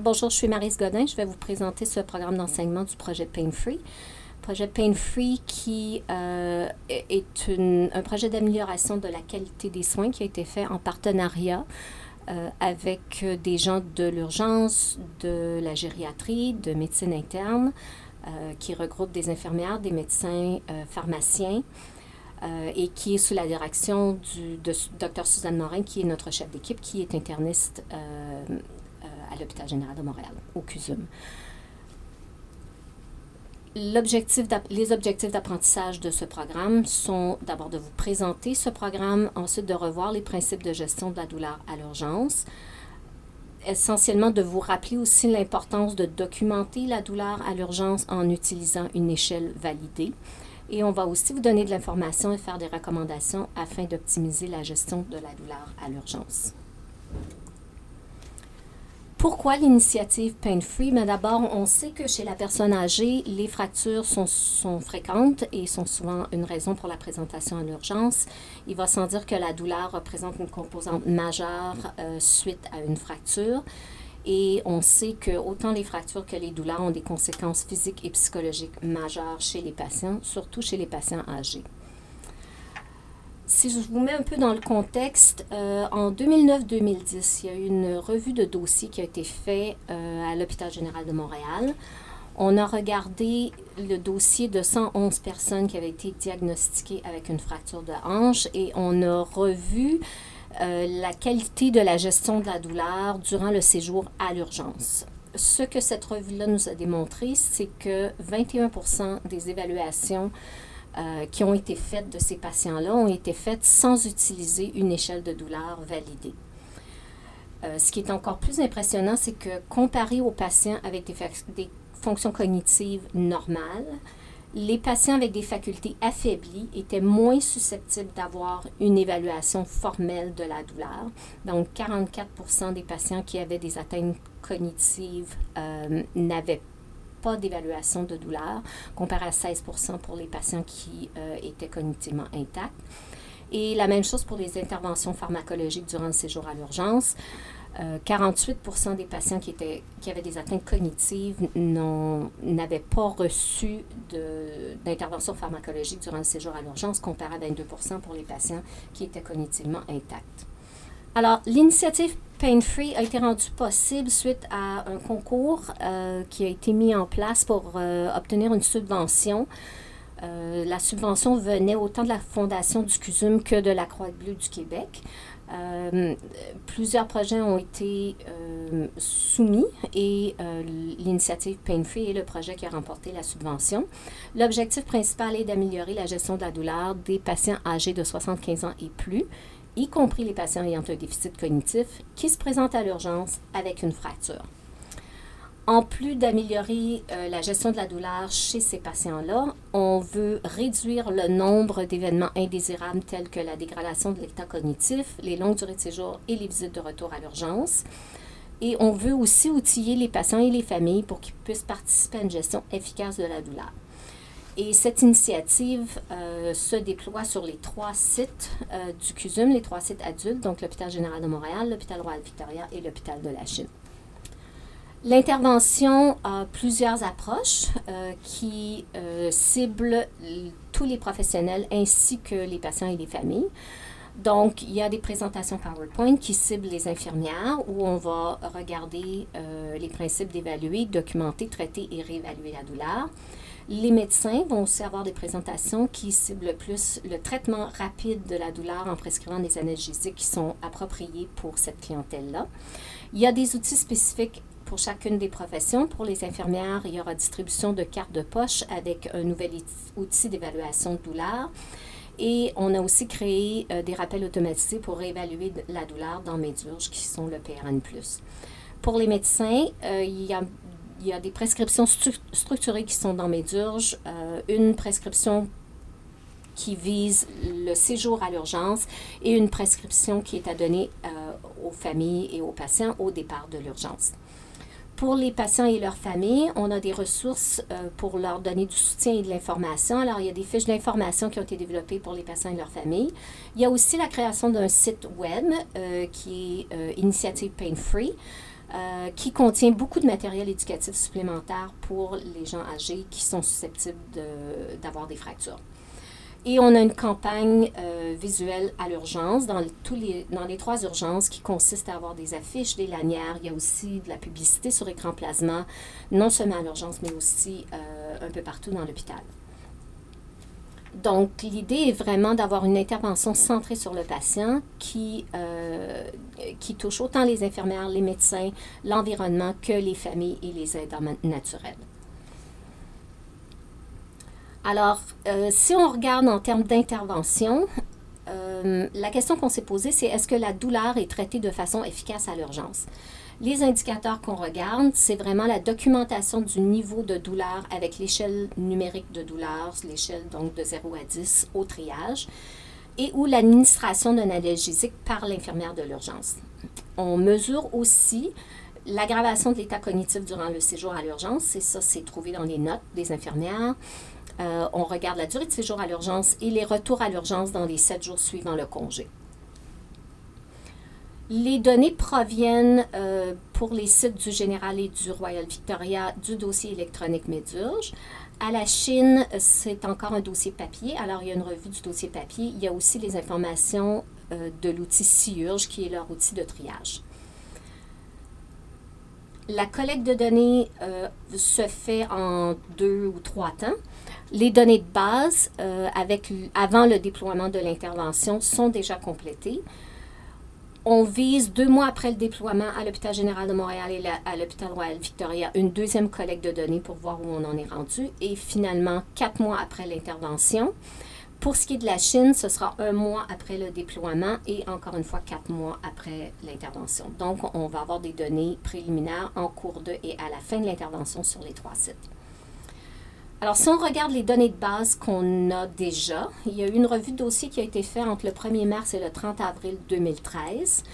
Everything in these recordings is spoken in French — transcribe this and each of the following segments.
Bonjour, je suis Maryse Godin. Je vais vous présenter ce programme d'enseignement du projet Pain Free. Projet Pain Free qui est un projet d'amélioration de la qualité des soins qui a été fait en partenariat avec des gens de l'urgence, de la gériatrie, de médecine interne, qui regroupe des infirmières, des médecins, pharmaciens, et qui est sous la direction de Dr Suzanne Morin, qui est notre chef d'équipe, qui est interniste à l'Hôpital général de Montréal, au CUSUM. Les objectifs d'apprentissage de ce programme sont d'abord de vous présenter ce programme, ensuite de revoir les principes de gestion de la douleur à l'urgence, essentiellement de vous rappeler aussi l'importance de documenter la douleur à l'urgence en utilisant une échelle validée. Et on va aussi vous donner de l'information et faire des recommandations afin d'optimiser la gestion de la douleur à l'urgence. Pourquoi l'initiative Pain Free? Mais d'abord, on sait que chez la personne âgée, les fractures sont fréquentes et sont souvent une raison pour la présentation à l'urgence. Il va sans dire que la douleur représente une composante majeure suite à une fracture. Et on sait que autant les fractures que les douleurs ont des conséquences physiques et psychologiques majeures chez les patients, surtout chez les patients âgés. Si je vous mets un peu dans le contexte, en 2009-2010, il y a eu une revue de dossiers qui a été faite à l'Hôpital général de Montréal. On a regardé le dossier de 111 personnes qui avaient été diagnostiquées avec une fracture de hanche et on a revu la qualité de la gestion de la douleur durant le séjour à l'urgence. Ce que cette revue-là nous a démontré, c'est que 21% des évaluations qui ont été faites de ces patients-là ont été faites sans utiliser une échelle de douleur validée. Ce qui est encore plus impressionnant, c'est que comparé aux patients avec des fonctions cognitives normales, les patients avec des facultés affaiblies étaient moins susceptibles d'avoir une évaluation formelle de la douleur. Donc, 44% des patients qui avaient des atteintes cognitives n'avaient pas d'évaluation de douleur, comparé à 16% pour les patients qui étaient cognitivement intacts. Et la même chose pour les interventions pharmacologiques durant le séjour à l'urgence. 48% des patients qui avaient des atteintes cognitives n'avaient pas reçu d'intervention pharmacologique durant le séjour à l'urgence, comparé à 22% pour les patients qui étaient cognitivement intacts. Alors, l'initiative Pain Free a été rendue possible suite à un concours qui a été mis en place pour obtenir une subvention. La subvention venait autant de la Fondation du CUSUM que de la Croix-Bleue du Québec. Plusieurs projets ont été soumis et l'initiative Pain Free est le projet qui a remporté la subvention. L'objectif principal est d'améliorer la gestion de la douleur des patients âgés de 75 ans et plus, y compris les patients ayant un déficit cognitif, qui se présentent à l'urgence avec une fracture. En plus d'améliorer la gestion de la douleur chez ces patients-là, on veut réduire le nombre d'événements indésirables tels que la dégradation de l'état cognitif, les longues durées de séjour et les visites de retour à l'urgence. Et on veut aussi outiller les patients et les familles pour qu'ils puissent participer à une gestion efficace de la douleur. Et cette initiative se déploie sur les 3 sites du CUSUM, les 3 sites adultes, donc l'Hôpital général de Montréal, l'Hôpital Royal-Victoria et l'Hôpital de la Chine. L'intervention a plusieurs approches qui ciblent tous les professionnels ainsi que les patients et les familles. Donc, il y a des présentations PowerPoint qui ciblent les infirmières où on va regarder les principes d'évaluer, documenter, traiter et réévaluer la douleur. Les médecins vont aussi avoir des présentations qui ciblent plus le traitement rapide de la douleur en prescrivant des analgésiques qui sont appropriés pour cette clientèle-là. Il y a des outils spécifiques pour chacune des professions. Pour les infirmières, il y aura distribution de cartes de poche avec un nouvel outil d'évaluation de douleur. Et on a aussi créé des rappels automatisés pour réévaluer la douleur dans Medurge, qui sont le PRN+. Pour les médecins, il y a des prescriptions structurées qui sont dans Medurge, une prescription qui vise le séjour à l'urgence et une prescription qui est à donner aux familles et aux patients au départ de l'urgence. Pour les patients et leurs familles, on a des ressources pour leur donner du soutien et de l'information. Alors, il y a des fiches d'information qui ont été développées pour les patients et leurs familles. Il y a aussi la création d'un site web qui est Initiative Pain Free. qui contient beaucoup de matériel éducatif supplémentaire pour les gens âgés qui sont susceptibles d'avoir des fractures. Et on a une campagne visuelle à l'urgence dans les 3 urgences qui consiste à avoir des affiches, des lanières. Il y a aussi de la publicité sur écran plasma, non seulement à l'urgence, mais aussi un peu partout dans l'hôpital. Donc, l'idée est vraiment d'avoir une intervention centrée sur le patient qui touche autant les infirmières, les médecins, l'environnement que les familles et les aidants naturels. Alors, si on regarde en termes d'intervention, la question qu'on s'est posée, c'est est-ce que la douleur est traitée de façon efficace à l'urgence? Les indicateurs qu'on regarde, c'est vraiment la documentation du niveau de douleur avec l'échelle numérique de douleur, l'échelle donc de 0 à 10 au triage, et ou l'administration d'un analgésique par l'infirmière de l'urgence. On mesure aussi l'aggravation de l'état cognitif durant le séjour à l'urgence, et ça, c'est trouvé dans les notes des infirmières. On regarde la durée de séjour à l'urgence et les retours à l'urgence dans les 7 jours suivant le congé. Les données proviennent pour les sites du Général et du Royal Victoria du dossier électronique Medurge. À la Chine, c'est encore un dossier papier. Alors, il y a une revue du dossier papier. Il y a aussi les informations de l'outil SIURGE, qui est leur outil de triage. La collecte de données se fait en 2 ou 3 temps. Les données de base, avant le déploiement de l'intervention, sont déjà complétées. On vise 2 mois après le déploiement à l'Hôpital général de Montréal et à l'Hôpital Royal Victoria une deuxième collecte de données pour voir où on en est rendu. Et finalement, 4 mois après l'intervention. Pour ce qui est de la Chine, ce sera 1 mois après le déploiement et encore une fois 4 mois après l'intervention. Donc, on va avoir des données préliminaires en cours de et à la fin de l'intervention sur les 3 sites. Alors, si on regarde les données de base qu'on a déjà, il y a eu une revue de dossier qui a été faite entre le 1er mars et le 30 avril 2013,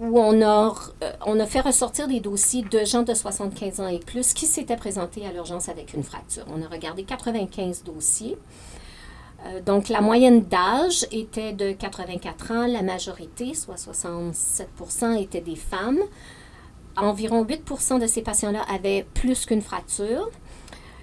où on a fait ressortir des dossiers de gens de 75 ans et plus qui s'étaient présentés à l'urgence avec une fracture. On a regardé 95 dossiers. Donc, la moyenne d'âge était de 84 ans. La majorité, soit 67%, étaient des femmes. Environ 8% de ces patients-là avaient plus qu'une fracture.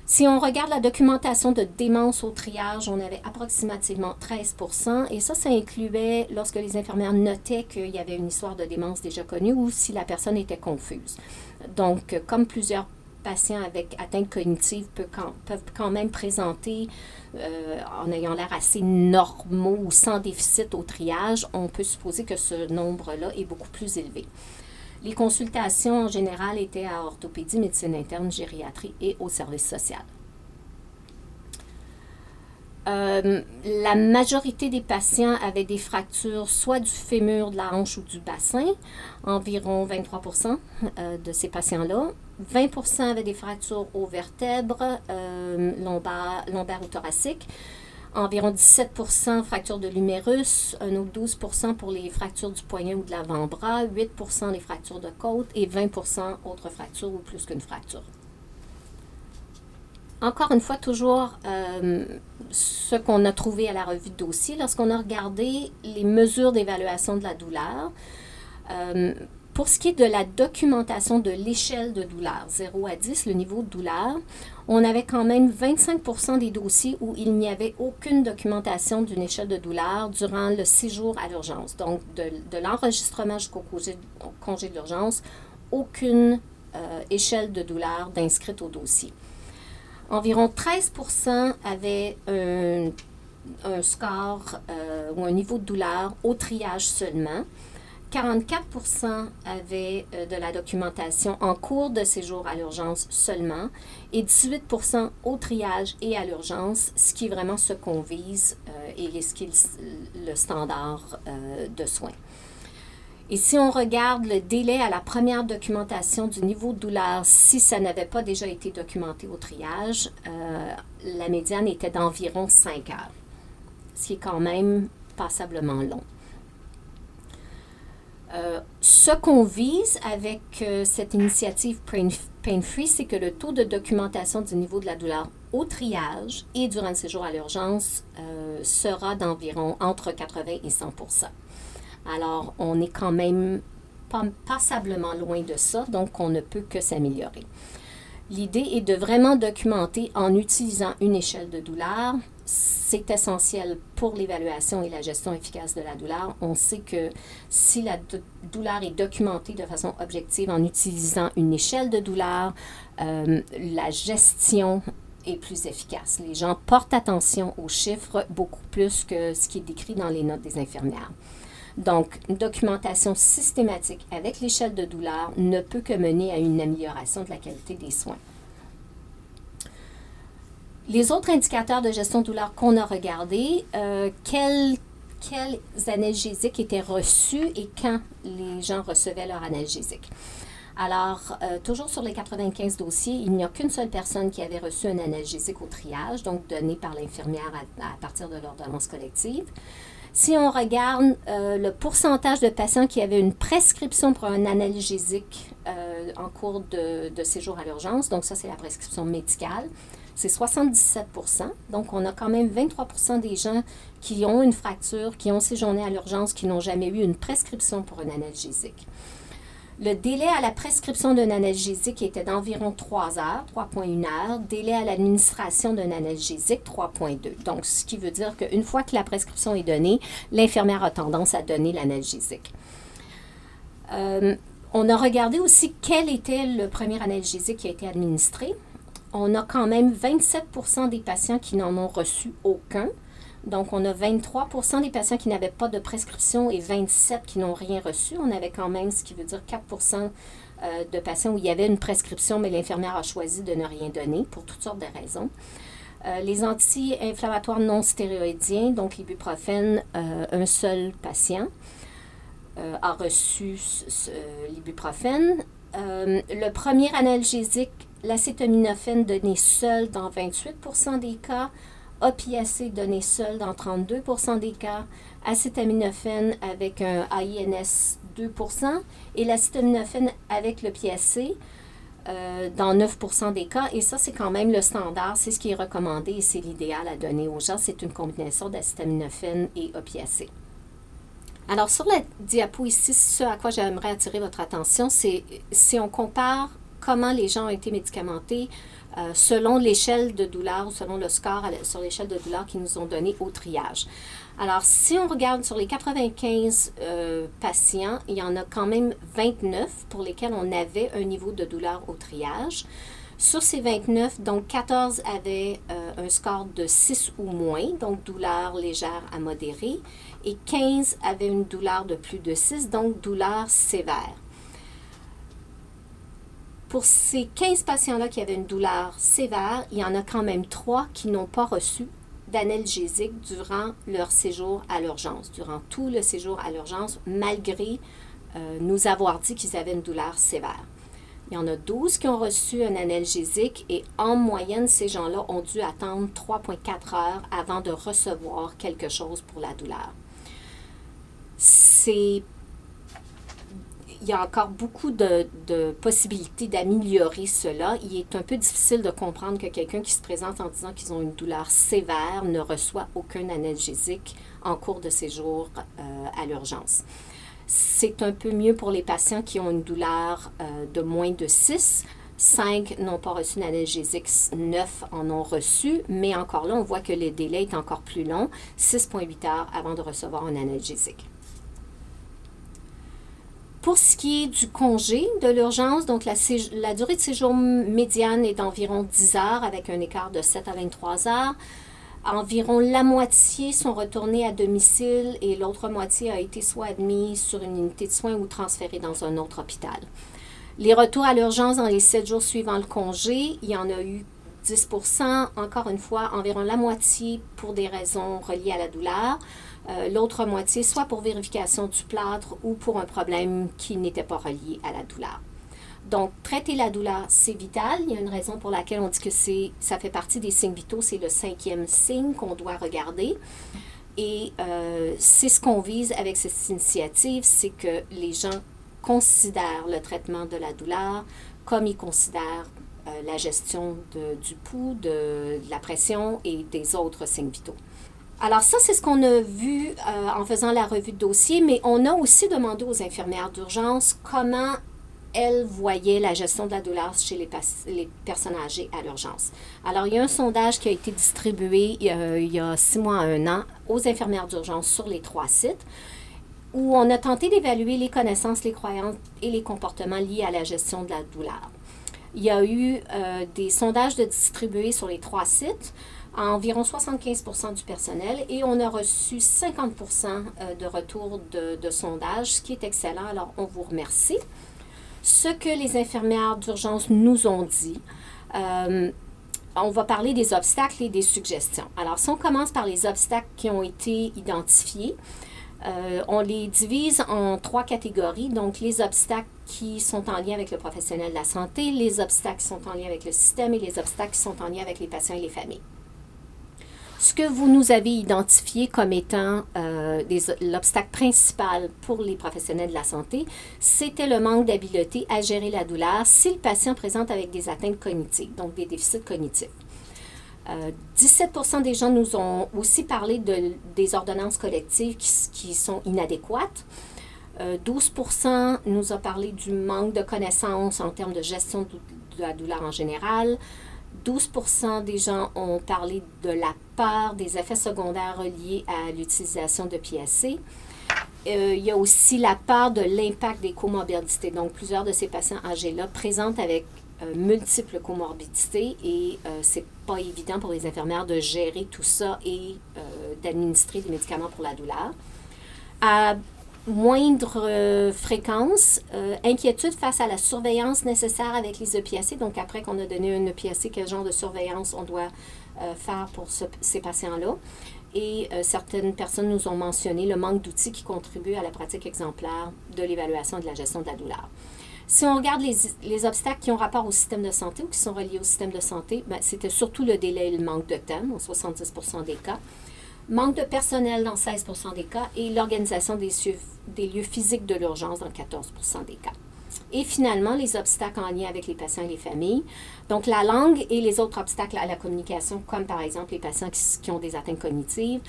Si on regarde la documentation de démence au triage, on avait approximativement 13%. Et ça incluait lorsque les infirmières notaient qu'il y avait une histoire de démence déjà connue ou si la personne était confuse. Donc, comme plusieurs patients avec atteinte cognitive peuvent quand même présenter en ayant l'air assez normaux ou sans déficit au triage, on peut supposer que ce nombre-là est beaucoup plus élevé. Les consultations en général étaient à orthopédie, médecine interne, gériatrie et au service social. La majorité des patients avaient des fractures soit du fémur, de la hanche ou du bassin, environ 23% de ces patients-là. 20% avaient des fractures aux vertèbres, lombaires ou thoraciques. Environ 17% fractures de l'humérus, un autre 12% pour les fractures du poignet ou de l'avant-bras, 8% les fractures de côte et 20% autres fractures ou plus qu'une fracture. Encore une fois, toujours ce qu'on a trouvé à la revue de dossier, lorsqu'on a regardé les mesures d'évaluation de la douleur, pour ce qui est de la documentation de l'échelle de douleur, 0 à 10, le niveau de douleur, on avait quand même 25% des dossiers où il n'y avait aucune documentation d'une échelle de douleur durant le séjour à l'urgence. Donc, de l'enregistrement jusqu'au congé de l'urgence, aucune échelle de douleur d'inscrite au dossier. Environ 13% avaient un score ou un niveau de douleur au triage seulement. 44% avaient de la documentation en cours de séjour à l'urgence seulement et 18% au triage et à l'urgence, ce qui est vraiment ce qu'on vise et ce qui est le standard de soins. Et si on regarde le délai à la première documentation du niveau de douleur, si ça n'avait pas déjà été documenté au triage, la médiane était d'environ 5 heures, ce qui est quand même passablement long. Ce qu'on vise avec cette initiative Pain Free, c'est que le taux de documentation du niveau de la douleur au triage et durant le séjour à l'urgence sera d'environ entre 80 et 100%. Alors, on est quand même passablement loin de ça, donc on ne peut que s'améliorer. L'idée est de vraiment documenter en utilisant une échelle de douleur. C'est essentiel pour l'évaluation et la gestion efficace de la douleur. On sait que si la douleur est documentée de façon objective en utilisant une échelle de douleur, la gestion est plus efficace. Les gens portent attention aux chiffres beaucoup plus que ce qui est décrit dans les notes des infirmières. Donc, une documentation systématique avec l'échelle de douleur ne peut que mener à une amélioration de la qualité des soins. Les autres indicateurs de gestion de douleur qu'on a regardés, quels analgésiques étaient reçus et quand les gens recevaient leur analgésique. Alors, toujours sur les 95 dossiers, il n'y a qu'une seule personne qui avait reçu un analgésique au triage, donc donné par l'infirmière à partir de l'ordonnance collective. Si on regarde le pourcentage de patients qui avaient une prescription pour un analgésique en cours de séjour à l'urgence, donc ça c'est la prescription médicale, c'est 77%. Donc on a quand même 23% des gens qui ont une fracture, qui ont séjourné à l'urgence, qui n'ont jamais eu une prescription pour un analgésique. Le délai à la prescription d'un analgésique était d'environ 3 heures, 3,1 heures. Délai à l'administration d'un analgésique, 3,2. Donc, ce qui veut dire qu'une fois que la prescription est donnée, l'infirmière a tendance à donner l'analgésique. On a regardé aussi quel était le premier analgésique qui a été administré. On a quand même 27% des patients qui n'en ont reçu aucun. Donc, on a 23% des patients qui n'avaient pas de prescription et 27% qui n'ont rien reçu. On avait quand même, ce qui veut dire 4% de patients où il y avait une prescription, mais l'infirmière a choisi de ne rien donner pour toutes sortes de raisons. Les anti-inflammatoires non stéroïdiens, donc l'ibuprofène, un seul patient a reçu l'ibuprofène. Le premier analgésique, l'acétaminophène donné seul dans 28% des cas. Opiacé donné seul dans 32% des cas, acétaminophène avec un AINS 2% et l'acétaminophène avec l'opiacé dans 9% des cas. Et ça, c'est quand même le standard, c'est ce qui est recommandé et c'est l'idéal à donner aux gens. C'est une combinaison d'acétaminophène et opiacé. Alors, sur la diapo ici, ce à quoi j'aimerais attirer votre attention, c'est si on compare comment les gens ont été médicamentés selon l'échelle de douleur ou selon le score sur l'échelle de douleur qu'ils nous ont donné au triage. Alors, si on regarde sur les 95 patients, il y en a quand même 29 pour lesquels on avait un niveau de douleur au triage. Sur ces 29, donc 14 avaient un score de 6 ou moins, donc douleur légère à modérée, et 15 avaient une douleur de plus de 6, donc douleur sévère. Pour ces 15 patients-là qui avaient une douleur sévère, il y en a quand même 3 qui n'ont pas reçu d'analgésique durant leur séjour à l'urgence, durant tout le séjour à l'urgence, malgré nous avoir dit qu'ils avaient une douleur sévère. Il y en a 12 qui ont reçu un analgésique et en moyenne, ces gens-là ont dû attendre 3,4 heures avant de recevoir quelque chose pour la douleur. Il y a encore beaucoup de possibilités d'améliorer cela. Il est un peu difficile de comprendre que quelqu'un qui se présente en disant qu'ils ont une douleur sévère ne reçoit aucun analgésique en cours de séjour à l'urgence. C'est un peu mieux pour les patients qui ont une douleur de moins de 6. 5 n'ont pas reçu d'analgésique, 9 en ont reçu, mais encore là, on voit que le délai est encore plus long, 6,8 heures avant de recevoir un analgésique. Pour ce qui est du congé de l'urgence, donc la durée de séjour médiane est d'environ 10 heures avec un écart de 7 à 23 heures. Environ la moitié sont retournés à domicile et l'autre moitié a été soit admis sur une unité de soins ou transférée dans un autre hôpital. Les retours à l'urgence dans les 7 jours suivant le congé, il y en a eu 10%, encore une fois, environ la moitié pour des raisons reliées à la douleur. L'autre moitié, soit pour vérification du plâtre ou pour un problème qui n'était pas relié à la douleur. Donc, traiter la douleur, c'est vital. Il y a une raison pour laquelle on dit que ça fait partie des signes vitaux. C'est le 5e signe qu'on doit regarder. Et c'est ce qu'on vise avec cette initiative, c'est que les gens considèrent le traitement de la douleur comme ils considèrent la gestion du pouls, de la pression et des autres signes vitaux. Alors ça, c'est ce qu'on a vu en faisant la revue de dossier, mais on a aussi demandé aux infirmières d'urgence comment elles voyaient la gestion de la douleur chez les personnes âgées à l'urgence. Alors, il y a un sondage qui a été distribué il y a 6 mois à 1 an aux infirmières d'urgence sur les 3 sites, où on a tenté d'évaluer les connaissances, les croyances et les comportements liés à la gestion de la douleur. Il y a eu des sondages distribués sur les 3 sites à environ 75% du personnel et on a reçu 50% de retours de sondage, ce qui est excellent. Alors, on vous remercie. Ce que les infirmières d'urgence nous ont dit, on va parler des obstacles et des suggestions. Alors, si on commence par les obstacles qui ont été identifiés, on les divise en 3 catégories. Donc, les obstacles qui sont en lien avec le professionnel de la santé, les obstacles qui sont en lien avec le système et les obstacles qui sont en lien avec les patients et les familles. Ce que vous nous avez identifié comme étant l'obstacle principal pour les professionnels de la santé, c'était le manque d'habileté à gérer la douleur si le patient présente avec des atteintes cognitives, donc des déficits cognitifs. 17% des gens nous ont aussi parlé des ordonnances collectives qui sont inadéquates. 12% nous ont parlé du manque de connaissances en termes de gestion de la douleur en général. 12% des gens ont parlé de la peur des effets secondaires reliés à l'utilisation de PSC. Il y a aussi la peur de l'impact des comorbidités. Donc, plusieurs de ces patients âgés-là présentent avec multiples comorbidités et c'est pas évident pour les infirmières de gérer tout ça et d'administrer des médicaments pour la douleur. À moindre fréquence, inquiétude face à la surveillance nécessaire avec les EPSC. Donc, après qu'on a donné une EPSC, quel genre de surveillance on doit faire pour ces patients-là. Et certaines personnes nous ont mentionné le manque d'outils qui contribuent à la pratique exemplaire de l'évaluation et de la gestion de la douleur. Si on regarde les obstacles qui ont rapport au système de santé ou qui sont reliés au système de santé, c'était surtout le délai et le manque de temps, en 70% des cas. Manque de personnel dans 16% des cas et l'organisation des lieux physiques de l'urgence dans 14% des cas. Et finalement, les obstacles en lien avec les patients et les familles. Donc, la langue et les autres obstacles à la communication, comme par exemple les patients qui ont des atteintes cognitives,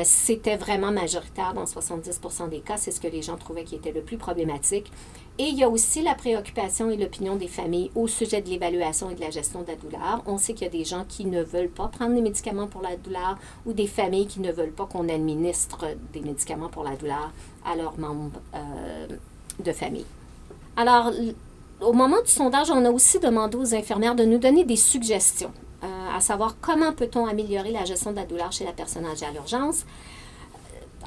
c'était vraiment majoritaire dans 70% des cas. C'est ce que les gens trouvaient qui était le plus problématique. Et il y a aussi la préoccupation et l'opinion des familles au sujet de l'évaluation et de la gestion de la douleur. On sait qu'il y a des gens qui ne veulent pas prendre des médicaments pour la douleur ou des familles qui ne veulent pas qu'on administre des médicaments pour la douleur à leurs membres de famille. Alors, au moment du sondage, on a aussi demandé aux infirmières de nous donner des suggestions, à savoir comment peut-on améliorer la gestion de la douleur chez la personne âgée à l'urgence.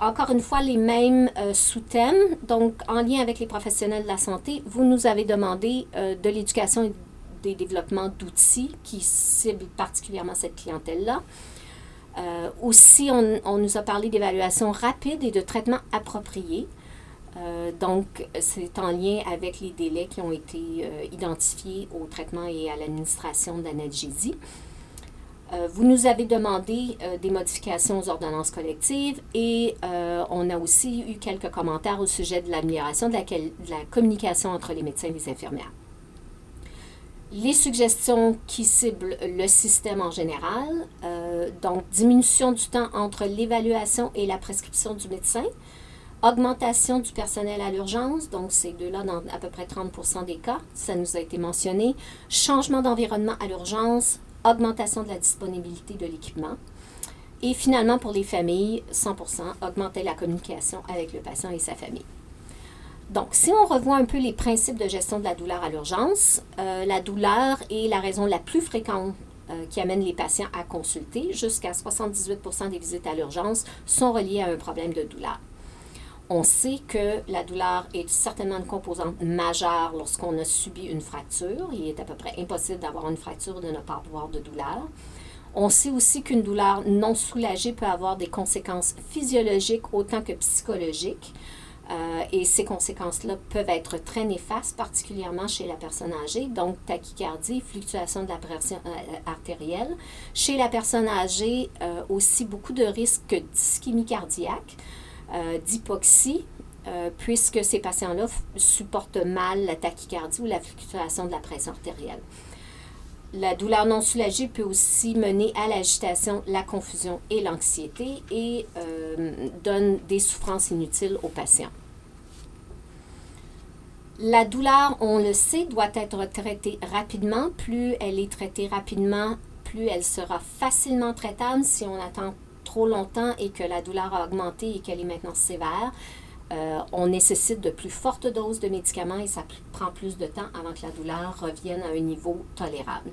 Encore une fois, les mêmes sous-thèmes. Donc, en lien avec les professionnels de la santé, vous nous avez demandé de l'éducation et des développements d'outils qui ciblent particulièrement cette clientèle-là. Aussi, on nous a parlé d'évaluation rapide et de traitement approprié. Donc, c'est en lien avec les délais qui ont été identifiés au traitement et à l'administration de l'analgésie. Vous nous avez demandé des modifications aux ordonnances collectives et on a aussi eu quelques commentaires au sujet de l'amélioration de la communication entre les médecins et les infirmières. Les suggestions qui ciblent le système en général, donc diminution du temps entre l'évaluation et la prescription du médecin, augmentation du personnel à l'urgence, donc ces deux-là dans à peu près 30% des cas, ça nous a été mentionné. Changement d'environnement à l'urgence, augmentation de la disponibilité de l'équipement. Et finalement, pour les familles, 100%, augmenter la communication avec le patient et sa famille. Donc, si on revoit un peu les principes de gestion de la douleur à l'urgence, la douleur est la raison la plus fréquente qui amène les patients à consulter. Jusqu'à 78% des visites à l'urgence sont reliées à un problème de douleur. On sait que la douleur est certainement une composante majeure lorsqu'on a subi une fracture. Il est à peu près impossible d'avoir une fracture et de ne pas avoir de douleur. On sait aussi qu'une douleur non soulagée peut avoir des conséquences physiologiques autant que psychologiques. Et ces conséquences-là peuvent être très néfastes, particulièrement chez la personne âgée, donc tachycardie, fluctuation de la pression artérielle. Chez la personne âgée, aussi beaucoup de risques d'ischémie cardiaque, d'hypoxie, puisque ces patients-là supportent mal la tachycardie ou la fluctuation de la pression artérielle. La douleur non soulagée peut aussi mener à l'agitation, la confusion et l'anxiété et donne des souffrances inutiles aux patients. La douleur, on le sait, doit être traitée rapidement. Plus elle est traitée rapidement, plus elle sera facilement traitable. Si on attend trop longtemps et que la douleur a augmenté et qu'elle est maintenant sévère, on nécessite de plus fortes doses de médicaments et ça prend plus de temps avant que la douleur revienne à un niveau tolérable.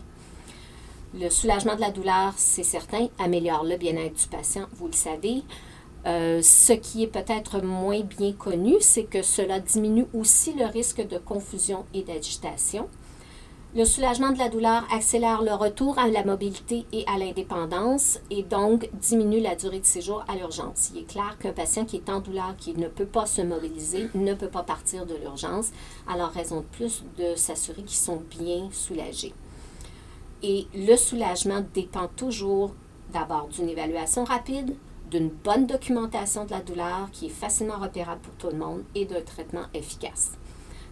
Le soulagement de la douleur, c'est certain, améliore le bien-être du patient, vous le savez. Ce qui est peut-être moins bien connu, c'est que cela diminue aussi le risque de confusion et d'agitation. Le soulagement de la douleur accélère le retour à la mobilité et à l'indépendance et donc diminue la durée de séjour à l'urgence. Il est clair qu'un patient qui est en douleur, qui ne peut pas se mobiliser, ne peut pas partir de l'urgence. Alors, raison de plus de s'assurer qu'ils sont bien soulagés. Et le soulagement dépend toujours d'abord d'une évaluation rapide, d'une bonne documentation de la douleur qui est facilement repérable pour tout le monde et d'un traitement efficace.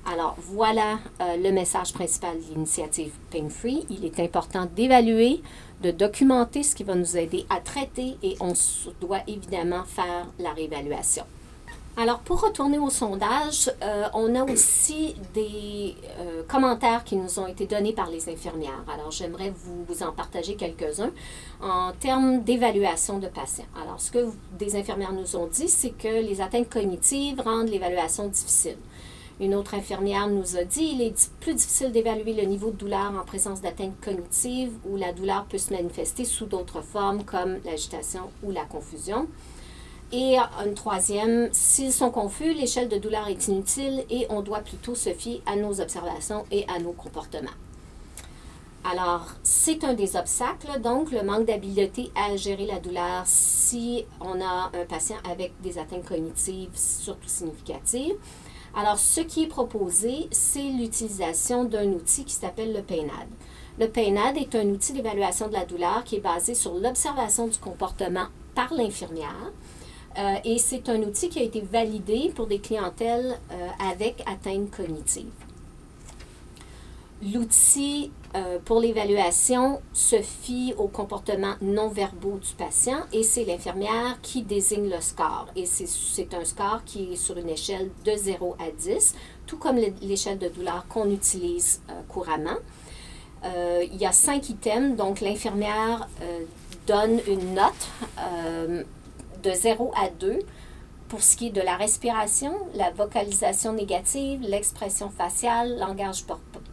Alors, voilà le message principal de l'initiative Pain Free. Il est important d'évaluer, de documenter ce qui va nous aider à traiter et on doit évidemment faire la réévaluation. Alors, pour retourner au sondage, on a aussi des commentaires qui nous ont été donnés par les infirmières. Alors, j'aimerais vous en partager quelques-uns en termes d'évaluation de patients. Alors, ce que des infirmières nous ont dit, c'est que les atteintes cognitives rendent l'évaluation difficile. Une autre infirmière nous a dit qu'il est plus difficile d'évaluer le niveau de douleur en présence d'atteintes cognitives où la douleur peut se manifester sous d'autres formes comme l'agitation ou la confusion. Et une troisième, s'ils sont confus, l'échelle de douleur est inutile et on doit plutôt se fier à nos observations et à nos comportements. Alors, c'est un des obstacles, donc le manque d'habileté à gérer la douleur si on a un patient avec des atteintes cognitives surtout significatives. Alors, ce qui est proposé, c'est l'utilisation d'un outil qui s'appelle le PAINAD. Le PAINAD est un outil d'évaluation de la douleur qui est basé sur l'observation du comportement par l'infirmière. Et c'est un outil qui a été validé pour des clientèles avec atteinte cognitive. L'outil pour l'évaluation se fie aux comportements non-verbaux du patient et c'est l'infirmière qui désigne le score. Et c'est un score qui est sur une échelle de 0 à 10, tout comme l'échelle de douleur qu'on utilise couramment. Il y a 5 items, donc l'infirmière donne une note de 0 à 2 pour ce qui est de la respiration, la vocalisation négative, l'expression faciale, langage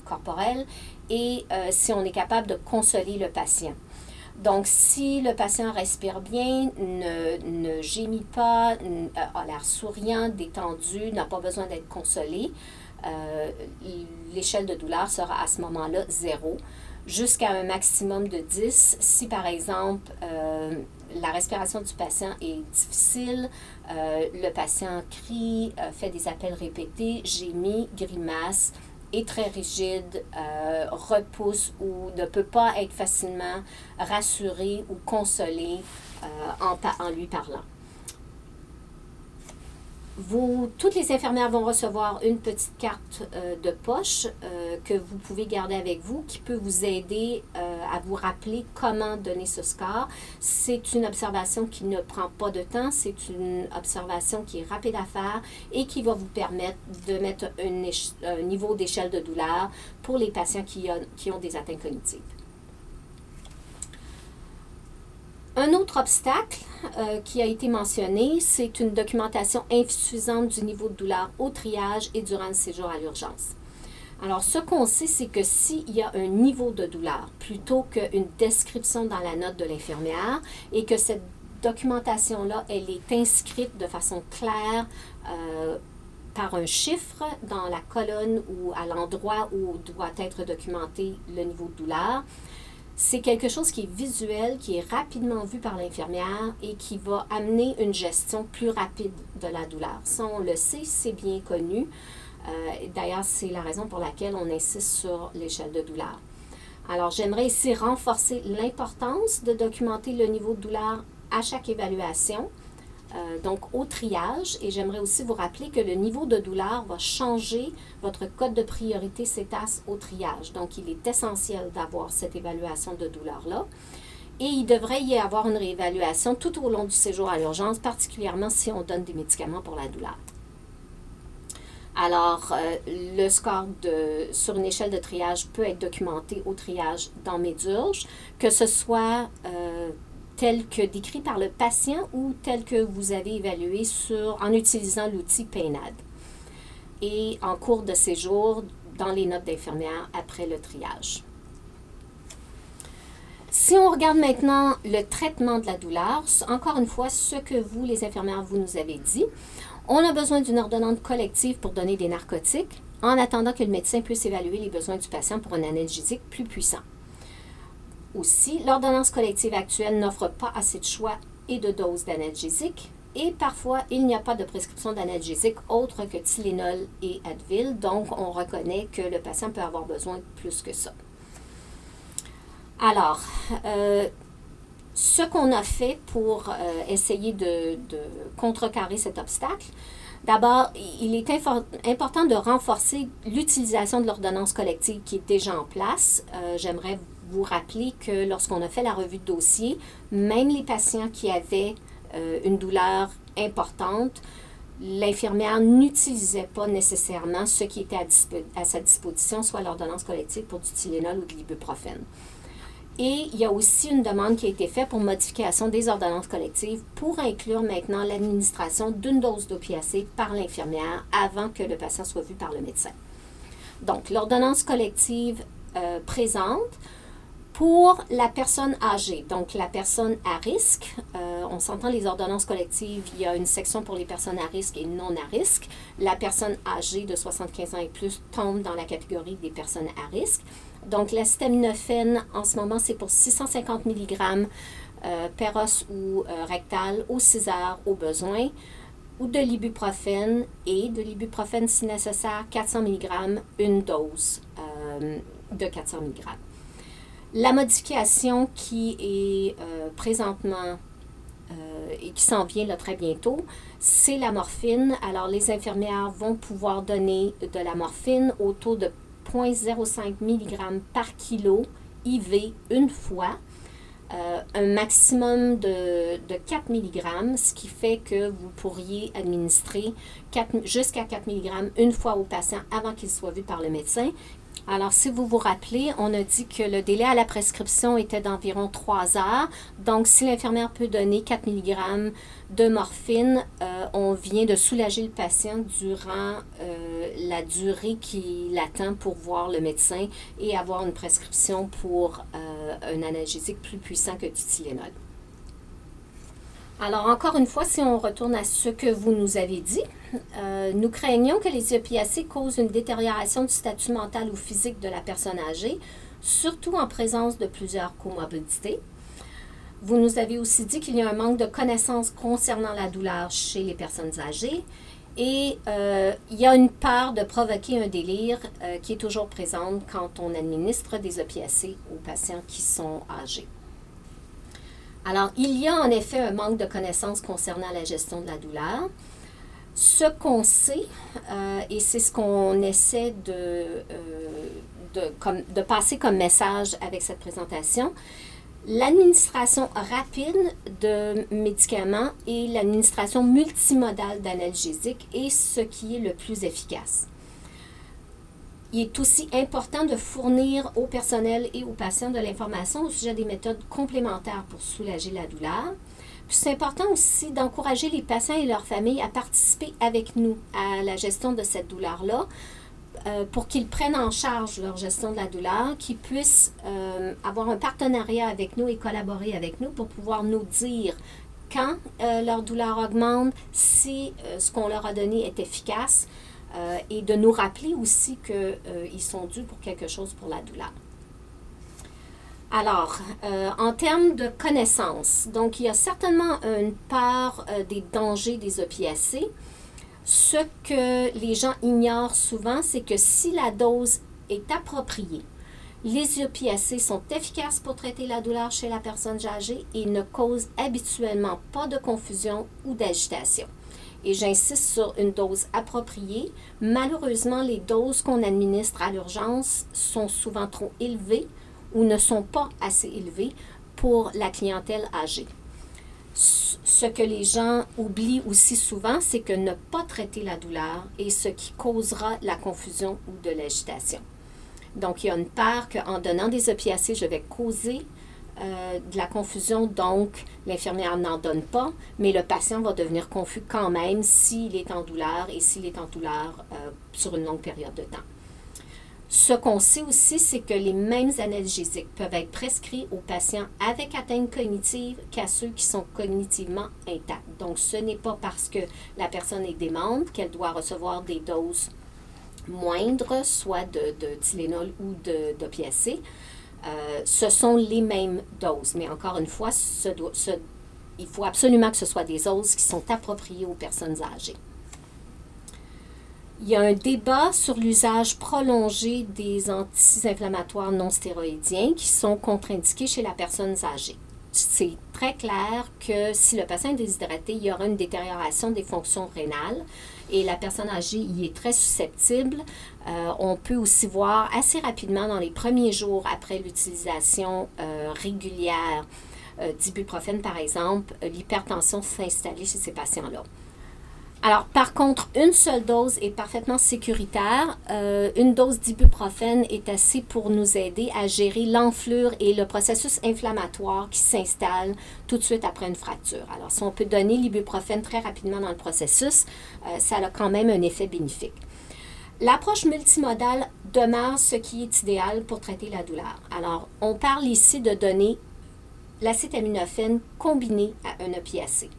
corporel et si on est capable de consoler le patient. Donc, si le patient respire bien, ne gémit pas, a l'air souriant, détendu, n'a pas besoin d'être consolé, l'échelle de douleur sera à ce moment-là 0, jusqu'à un maximum de 10 si, par exemple, la respiration du patient est difficile, le patient crie, fait des appels répétés, gémit, grimace, est très rigide, repousse ou ne peut pas être facilement rassuré ou consolé en lui parlant. Toutes les infirmières vont recevoir une petite carte de poche que vous pouvez garder avec vous qui peut vous aider à vous rappeler comment donner ce score. C'est une observation qui ne prend pas de temps, c'est une observation qui est rapide à faire et qui va vous permettre de mettre un niveau d'échelle de douleur pour les patients qui ont des atteintes cognitives. Un autre obstacle qui a été mentionné, c'est une documentation insuffisante du niveau de douleur au triage et durant le séjour à l'urgence. Alors, ce qu'on sait, c'est que s'il y a un niveau de douleur plutôt qu'une description dans la note de l'infirmière et que cette documentation-là, elle est inscrite de façon claire par un chiffre dans la colonne ou à l'endroit où doit être documenté le niveau de douleur, c'est quelque chose qui est visuel, qui est rapidement vu par l'infirmière et qui va amener une gestion plus rapide de la douleur. Ça, on le sait, c'est bien connu. D'ailleurs, c'est la raison pour laquelle on insiste sur l'échelle de douleur. Alors, j'aimerais ici renforcer l'importance de documenter le niveau de douleur à chaque évaluation donc au triage, et j'aimerais aussi vous rappeler que le niveau de douleur va changer votre code de priorité CETAS au triage. Donc, il est essentiel d'avoir cette évaluation de douleur-là. Et il devrait y avoir une réévaluation tout au long du séjour à l'urgence, particulièrement si on donne des médicaments pour la douleur. Alors, le score sur une échelle de triage peut être documenté au triage dans Medurge, que ce soit tel que décrit par le patient ou tel que vous avez évalué en utilisant l'outil PainAD. Et en cours de séjour, dans les notes d'infirmière après le triage. Si on regarde maintenant le traitement de la douleur, encore une fois, ce que vous, les infirmières, vous nous avez dit, on a besoin d'une ordonnance collective pour donner des narcotiques, en attendant que le médecin puisse évaluer les besoins du patient pour un analgésique plus puissant. Aussi, l'ordonnance collective actuelle n'offre pas assez de choix et de doses d'analgésiques, et parfois, il n'y a pas de prescription d'analgésiques autre que Tylenol et Advil, donc on reconnaît que le patient peut avoir besoin de plus que ça. Alors, ce qu'on a fait pour essayer de contrecarrer cet obstacle, d'abord, il est important de renforcer l'utilisation de l'ordonnance collective qui est déjà en place. J'aimerais vous rappeler que lorsqu'on a fait la revue de dossier, même les patients qui avaient une douleur importante, l'infirmière n'utilisait pas nécessairement ce qui était à sa disposition, soit l'ordonnance collective pour du Tylenol ou de l'ibuprofène. Et il y a aussi une demande qui a été faite pour modification des ordonnances collectives pour inclure maintenant l'administration d'une dose d'opiacés par l'infirmière avant que le patient soit vu par le médecin. Donc, l'ordonnance collective présente pour la personne âgée, donc la personne à risque. On s'entend les ordonnances collectives, il y a une section pour les personnes à risque et non à risque. La personne âgée de 75 ans et plus tombe dans la catégorie des personnes à risque. Donc, l'acétaminophène, en ce moment, c'est pour 650 mg péros ou rectal aux 6 heures au besoin, ou de l'ibuprofène et de l'ibuprofène si nécessaire, 400 mg, une dose de 400 mg. La modification qui est présentement et qui s'en vient là, très bientôt, c'est la morphine. Alors, les infirmières vont pouvoir donner de la morphine au taux de 0,05 mg par kilo IV une fois, un maximum de 4 mg, ce qui fait que vous pourriez administrer jusqu'à 4 mg une fois au patient avant qu'il soit vu par le médecin. Alors, si vous vous rappelez, on a dit que le délai à la prescription était d'environ 3 heures. Donc, si l'infirmière peut donner 4 mg de morphine, on vient de soulager le patient durant la durée qu'il attend pour voir le médecin et avoir une prescription pour un analgésique plus puissant que du Tylenol. Alors, encore une fois, si on retourne à ce que vous nous avez dit, nous craignons que les opiacés causent une détérioration du statut mental ou physique de la personne âgée, surtout en présence de plusieurs comorbidités. Vous nous avez aussi dit qu'il y a un manque de connaissances concernant la douleur chez les personnes âgées et il y a une peur de provoquer un délire qui est toujours présente quand on administre des opiacés aux patients qui sont âgés. Alors, il y a en effet un manque de connaissances concernant la gestion de la douleur. Ce qu'on sait, et c'est ce qu'on essaie de passer comme message avec cette présentation, l'administration rapide de médicaments et l'administration multimodale d'analgésiques est ce qui est le plus efficace. Il est aussi important de fournir au personnel et aux patients de l'information au sujet des méthodes complémentaires pour soulager la douleur. Puis c'est important aussi d'encourager les patients et leurs familles à participer avec nous à la gestion de cette douleur-là pour qu'ils prennent en charge leur gestion de la douleur, qu'ils puissent avoir un partenariat avec nous et collaborer avec nous pour pouvoir nous dire quand leur douleur augmente, si ce qu'on leur a donné est efficace, et de nous rappeler aussi qu'ils sont dus pour quelque chose pour la douleur. Alors, en termes de connaissances, donc il y a certainement une part des dangers des opiacés. Ce que les gens ignorent souvent, c'est que si la dose est appropriée Les opiacés sont efficaces pour traiter la douleur chez la personne âgée et ne causent habituellement pas de confusion ou d'agitation. Et j'insiste sur une dose appropriée. Malheureusement, les doses qu'on administre à l'urgence sont souvent trop élevées ou ne sont pas assez élevées pour la clientèle âgée. Ce que les gens oublient aussi souvent, c'est que ne pas traiter la douleur est ce qui causera la confusion ou de l'agitation. Donc, il y a une part qu'en donnant des opiacés, je vais causer de la confusion, donc l'infirmière n'en donne pas, mais le patient va devenir confus quand même s'il est en douleur et s'il est en douleur sur une longue période de temps. Ce qu'on sait aussi, c'est que les mêmes analgésiques peuvent être prescrits aux patients avec atteinte cognitive qu'à ceux qui sont cognitivement intacts. Donc, ce n'est pas parce que la personne est démente qu'elle doit recevoir des doses moindres, soit de Tylenol ou d'opiacés. Ce sont les mêmes doses, mais encore une fois, il faut absolument que ce soit des doses qui sont appropriées aux personnes âgées. Il y a un débat sur l'usage prolongé des anti-inflammatoires non stéroïdiens qui sont contre-indiqués chez la personne âgée. C'est très clair que si le patient est déshydraté, il y aura une détérioration des fonctions rénales et la personne âgée y est très susceptible. On peut aussi voir assez rapidement dans les premiers jours après l'utilisation régulière d'ibuprofène, par exemple, l'hypertension s'installer chez ces patients-là. Alors, par contre, une seule dose est parfaitement sécuritaire. Une dose d'ibuprofène est assez pour nous aider à gérer l'enflure et le processus inflammatoire qui s'installe tout de suite après une fracture. Alors, si on peut donner l'ibuprofène très rapidement dans le processus, ça a quand même un effet bénéfique. L'approche multimodale demeure ce qui est idéal pour traiter la douleur. Alors, on parle ici de donner l'acétaminophène combiné à un opiacé.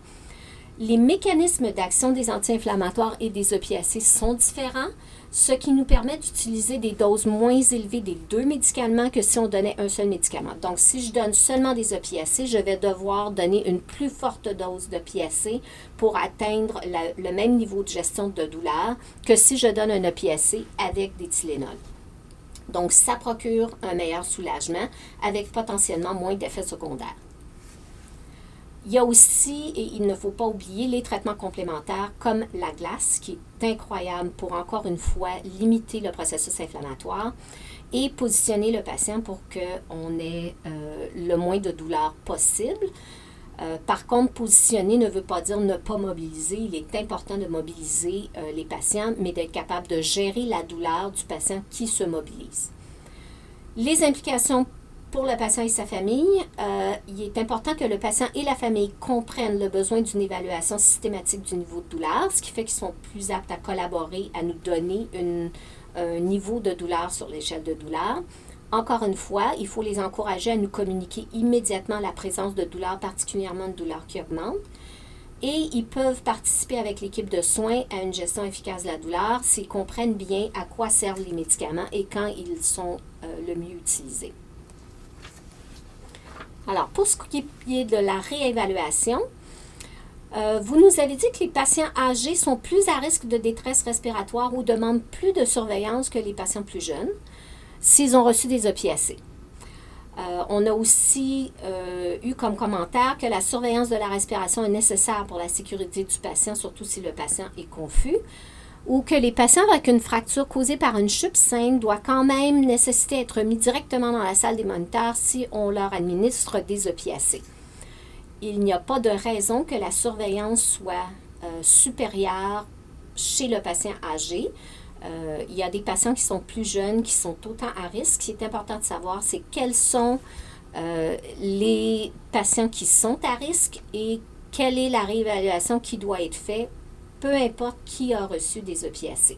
Les mécanismes d'action des anti-inflammatoires et des opiacés sont différents, ce qui nous permet d'utiliser des doses moins élevées des deux médicaments que si on donnait un seul médicament. Donc, si je donne seulement des opiacés, je vais devoir donner une plus forte dose d'opiacés pour atteindre le même niveau de gestion de douleur que si je donne un opiacé avec des Tylenol. Donc, ça procure un meilleur soulagement avec potentiellement moins d'effets secondaires. Il y a aussi, et il ne faut pas oublier, les traitements complémentaires comme la glace, qui est incroyable pour, encore une fois, limiter le processus inflammatoire et positionner le patient pour qu'on ait le moins de douleur possible. Par contre, positionner ne veut pas dire ne pas mobiliser. Il est important de mobiliser les patients, mais d'être capable de gérer la douleur du patient qui se mobilise. Les implications pour le patient et sa famille, il est important que le patient et la famille comprennent le besoin d'une évaluation systématique du niveau de douleur, ce qui fait qu'ils sont plus aptes à collaborer, à nous donner un niveau de douleur sur l'échelle de douleur. Encore une fois, il faut les encourager à nous communiquer immédiatement la présence de douleur, particulièrement de douleur qui augmente. Et ils peuvent participer avec l'équipe de soins à une gestion efficace de la douleur s'ils comprennent bien à quoi servent les médicaments et quand ils sont le mieux utilisés. Alors, pour ce qui est de la réévaluation, vous nous avez dit que les patients âgés sont plus à risque de détresse respiratoire ou demandent plus de surveillance que les patients plus jeunes s'ils ont reçu des opiacés. On a aussi eu comme commentaire que la surveillance de la respiration est nécessaire pour la sécurité du patient, surtout si le patient est confus, ou que les patients avec une fracture causée par une chute simple doivent quand même nécessiter d'être mis directement dans la salle des moniteurs si on leur administre des opiacés. Il n'y a pas de raison que la surveillance soit supérieure chez le patient âgé. Il y a des patients qui sont plus jeunes, qui sont autant à risque. Ce qui est important de savoir, c'est quels sont les patients qui sont à risque et quelle est la réévaluation qui doit être faite, peu importe qui a reçu des opiacés.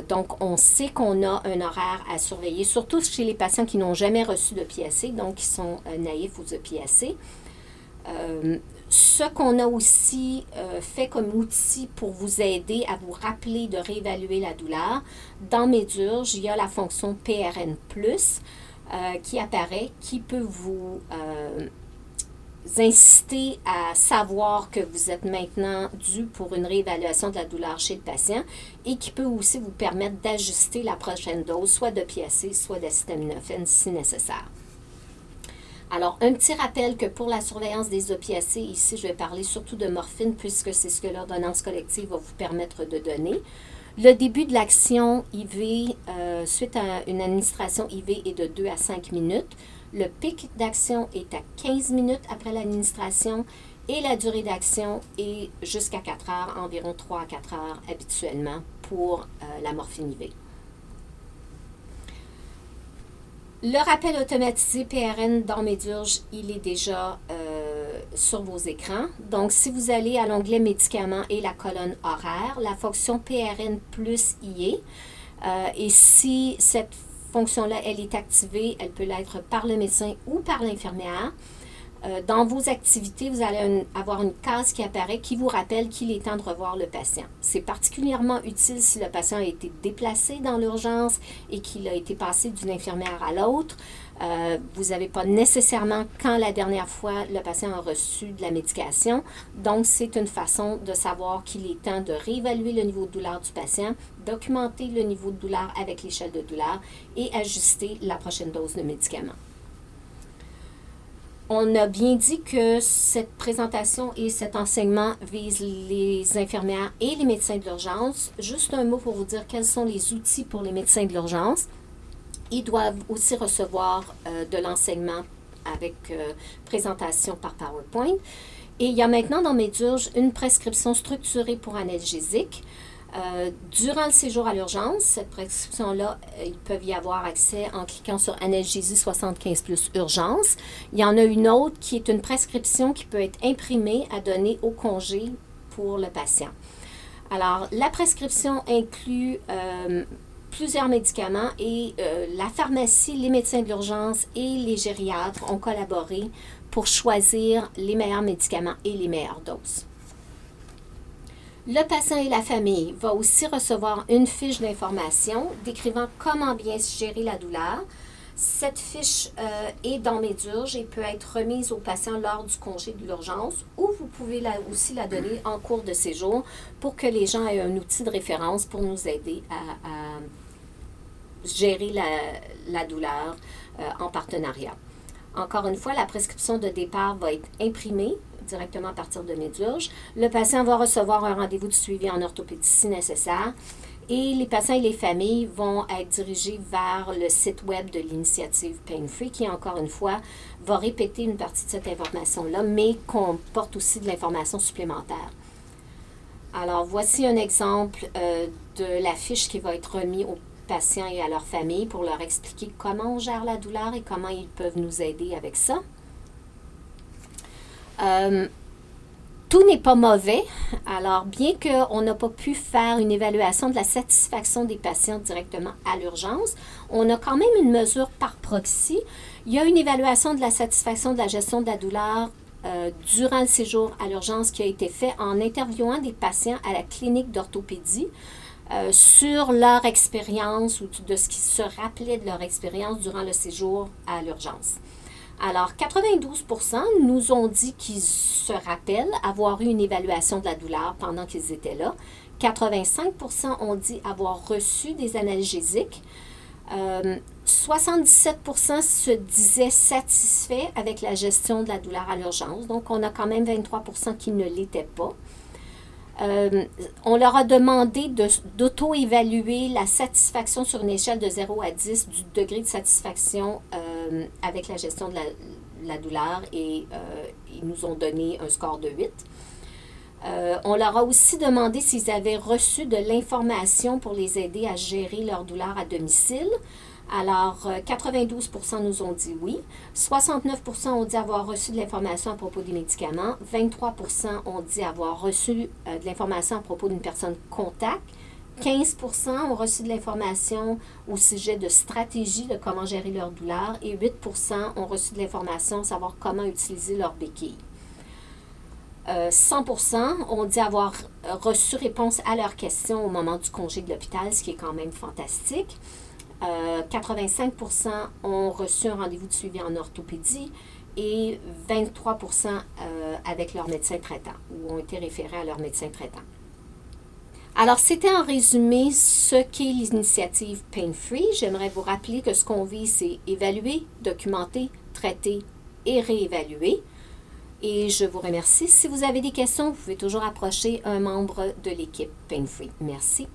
Donc, on sait qu'on a un horaire à surveiller, surtout chez les patients qui n'ont jamais reçu d'opiacés, donc qui sont naïfs aux opiacés. Ce qu'on a aussi fait comme outil pour vous aider à vous rappeler de réévaluer la douleur, dans Médurge, il y a la fonction PRN+, qui apparaît, qui peut vous inciter à savoir que vous êtes maintenant dû pour une réévaluation de la douleur chez le patient et qui peut aussi vous permettre d'ajuster la prochaine dose, soit d'opiacés, soit d'acétaminophène si nécessaire. Alors, un petit rappel que pour la surveillance des opiacés, ici, je vais parler surtout de morphine puisque c'est ce que l'ordonnance collective va vous permettre de donner. Le début de l'action IV, suite à une administration IV, est de 2 à 5 minutes. Le pic d'action est à 15 minutes après l'administration et la durée d'action est jusqu'à 4 heures, environ 3 à 4 heures habituellement pour la morphine IV. Le rappel automatisé PRN dans Medurge, il est déjà sur vos écrans. Donc, si vous allez à l'onglet médicaments et la colonne horaire, la fonction PRN plus y est. Et si cette fonction-là, elle est activée, elle peut l'être par le médecin ou par l'infirmière. Dans vos activités, vous allez avoir une case qui apparaît qui vous rappelle qu'il est temps de revoir le patient. C'est particulièrement utile si le patient a été déplacé dans l'urgence et qu'il a été passé d'une infirmière à l'autre. Vous n'avez pas nécessairement quand la dernière fois le patient a reçu de la médication. Donc, c'est une façon de savoir qu'il est temps de réévaluer le niveau de douleur du patient, documenter le niveau de douleur avec l'échelle de douleur et ajuster la prochaine dose de médicament. On a bien dit que cette présentation et cet enseignement visent les infirmières et les médecins de l'urgence. Juste un mot pour vous dire quels sont les outils pour les médecins de l'urgence. Ils doivent aussi recevoir de l'enseignement avec présentation par PowerPoint. Et il y a maintenant dans Medurge une prescription structurée pour analgésique. Durant le séjour à l'urgence, cette prescription-là, ils peuvent y avoir accès en cliquant sur Analgésie 75 plus urgence. Il y en a une autre qui est une prescription qui peut être imprimée à donner au congé pour le patient. Alors, la prescription inclut plusieurs médicaments et la pharmacie, les médecins de l'urgence et les gériatres ont collaboré pour choisir les meilleurs médicaments et les meilleures doses. Le patient et la famille vont aussi recevoir une fiche d'information décrivant comment bien gérer la douleur. Cette fiche est dans Medurge et peut être remise au patient lors du congé de l'urgence ou vous pouvez aussi la donner en cours de séjour pour que les gens aient un outil de référence pour nous aider à gérer la douleur en partenariat. Encore une fois, la prescription de départ va être imprimée directement à partir de Medurge. Le patient va recevoir un rendez-vous de suivi en orthopédie si nécessaire et les patients et les familles vont être dirigés vers le site web de l'initiative Pain Free qui, encore une fois, va répéter une partie de cette information-là, mais comporte aussi de l'information supplémentaire. Alors, voici un exemple de la fiche qui va être remise aux patients et à leur famille pour leur expliquer comment on gère la douleur et comment ils peuvent nous aider avec ça. Tout n'est pas mauvais. Alors, bien qu'on n'a pas pu faire une évaluation de la satisfaction des patients directement à l'urgence, on a quand même une mesure par proxy. Il y a une évaluation de la satisfaction de la gestion de la douleur durant le séjour à l'urgence qui a été fait en interviewant des patients à la clinique d'orthopédie sur leur expérience ou de ce qui se rappelait de leur expérience durant le séjour à l'urgence. Alors, 92% nous ont dit qu'ils se rappellent avoir eu une évaluation de la douleur pendant qu'ils étaient là. 85% ont dit avoir reçu des analgésiques. 77% se disaient satisfaits avec la gestion de la douleur à l'urgence. Donc, on a quand même 23% qui ne l'étaient pas. On leur a demandé d'auto-évaluer la satisfaction sur une échelle de 0 à 10 du degré de satisfaction avec la gestion de la douleur et ils nous ont donné un score de 8. On leur a aussi demandé s'ils avaient reçu de l'information pour les aider à gérer leur douleur à domicile. Alors, 92% nous ont dit oui, 69% ont dit avoir reçu de l'information à propos des médicaments, 23% ont dit avoir reçu de l'information à propos d'une personne contact, 15% ont reçu de l'information au sujet de stratégies de comment gérer leur douleur et 8% ont reçu de l'information à savoir comment utiliser leur béquille. 100% ont dit avoir reçu réponse à leurs questions au moment du congé de l'hôpital, ce qui est quand même fantastique. 85% ont reçu un rendez-vous de suivi en orthopédie et 23 avec leur médecin traitant ou ont été référés à leur médecin traitant. Alors, c'était en résumé ce qu'est l'initiative Pain Free. J'aimerais vous rappeler que ce qu'on vise, c'est évaluer, documenter, traiter et réévaluer. Et je vous remercie. Si vous avez des questions, vous pouvez toujours approcher un membre de l'équipe Pain Free. Merci.